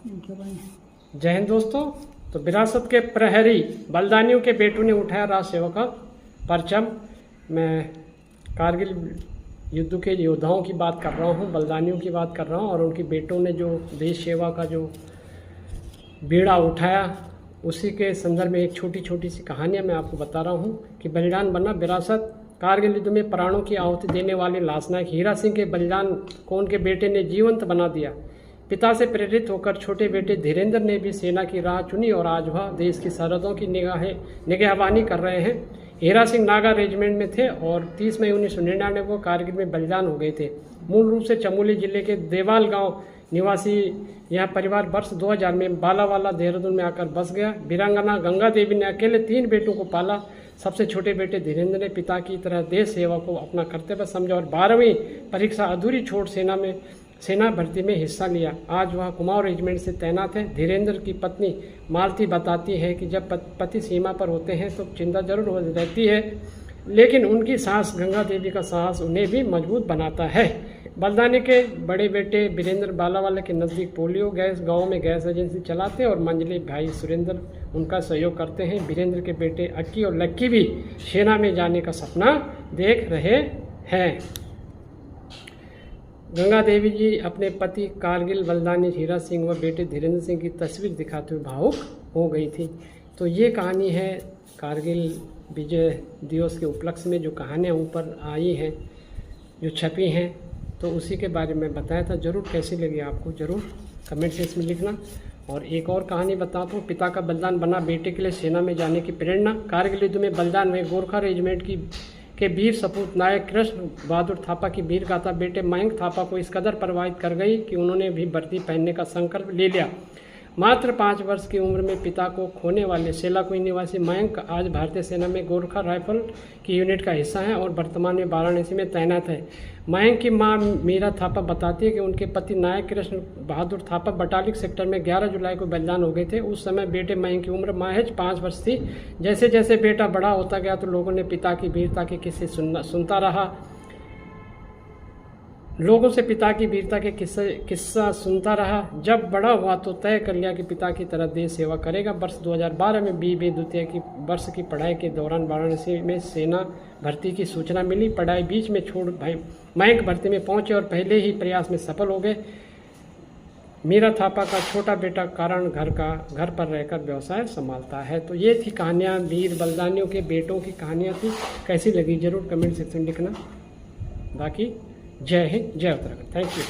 जय हिंद दोस्तों। तो विरासत के प्रहरी बलिदानियों के बेटों ने उठाया राज सेवा का परचम। मैं कारगिल युद्ध के योद्धाओं की बात कर रहा हूँ, बलिदानियों की बात कर रहा हूँ, और उनके बेटों ने जो देश सेवा का जो बीड़ा उठाया उसी के संदर्भ में एक छोटी छोटी सी कहानियाँ मैं आपको बता रहा हूँ कि बलिदान बना विरासत। कारगिल युद्ध में प्राणों की आहुति देने वाले लांसनायक हीरा सिंह के बलिदान को उनके बेटे ने जीवंत बना दिया। पिता से प्रेरित होकर छोटे बेटे धीरेन्द्र ने भी सेना की राह चुनी और आज वह देश की सरहदों की निगहबानी कर रहे हैं। हीरा सिंह नागा रेजिमेंट में थे और 30 मई 1999 को कारगिल में बलिदान हो गए थे। मूल रूप से चमोली जिले के देवाल गांव निवासी यह परिवार वर्ष 2000 में बालावाला देहरादून में आकर बस गया। वीरांगना गंगा देवी ने अकेले 3 बेटों को पाला। सबसे छोटे बेटे धीरेन्द्र ने पिता की तरह देश सेवा को अपना कर्तव्य समझा और 12वीं परीक्षा अधूरी छोड़ सेना भर्ती में हिस्सा लिया। आज वह कुमाऊं रेजिमेंट से तैनात है। धीरेन्द्र की पत्नी मालती बताती है कि जब पति सीमा पर होते हैं तो चिंता जरूर हो रहती है, लेकिन उनकी सास गंगा देवी का साहस उन्हें भी मजबूत बनाता है। बलिदानी के बड़े बेटे वीरेंद्र बालावाला के नज़दीक पोलियो गैस गांव में गैस एजेंसी चलाते हैं और मंझले भाई सुरेंद्र उनका सहयोग करते हैं। वीरेंद्र के बेटे अक्की और लक्की भी सेना में जाने का सपना देख रहे हैं। गंगा देवी जी अपने पति कारगिल बलिदानी हीरा सिंह व बेटे धीरेन्द्र सिंह की तस्वीर दिखाते हुए भावुक हो गई थी। तो ये कहानी है कारगिल विजय दिवस के उपलक्ष्य में जो कहानियाँ ऊपर आई हैं, जो छपी हैं, तो उसी के बारे में बताया था। ज़रूर कैसी लगी आपको ज़रूर कमेंट सेक्शन में लिखना। और एक और कहानी बताता हूँ। पिता का बलिदान बना बेटे के लिए सेना में जाने की प्रेरणा। कारगिल युद्ध में बलिदान हुए गोरखा रेजिमेंट के वीर सपूत नायक कृष्ण बहादुर थापा की वीर गाथा बेटे मयंक थापा को इस कदर प्रभावित कर गई कि उन्होंने भी वर्दी पहनने का संकल्प ले लिया। मात्र 5 वर्ष की उम्र में पिता को खोने वाले सेलाकुई निवासी मयंक आज भारतीय सेना में गोरखा राइफल की यूनिट का हिस्सा है और वर्तमान में वाराणसी में तैनात है। मयंक की मां मीरा थापा बताती है कि उनके पति नायक कृष्ण बहादुर थापा बटालिक सेक्टर में 11 जुलाई को बलिदान हो गए थे। उस समय बेटे मयंक की उम्र महज 5 वर्ष थी। जैसे जैसे बेटा बड़ा होता गया तो लोगों ने पिता की वीरता के किस्से सुनता रहा। लोगों से पिता की वीरता के किस्सा सुनता रहा। जब बड़ा हुआ तो तय कर लिया कि पिता की तरह देश सेवा करेगा। वर्ष 2012 में बीए द्वितीय की वर्ष की पढ़ाई के दौरान वाराणसी में सेना भर्ती की सूचना मिली। पढ़ाई बीच में छोड़ मयंक भर्ती में पहुंचे और पहले ही प्रयास में सफल हो गए। मीरा थापा का छोटा बेटा कारण घर पर रहकर व्यवसाय संभालता है। तो ये थी कहानियाँ, वीर बलिदानियों के बेटों की कहानियाँ थी। कैसी लगी ज़रूर कमेंट सेक्शन में लिखना। बाकी जय हिंद, जय उत्तराखंड। Thank you.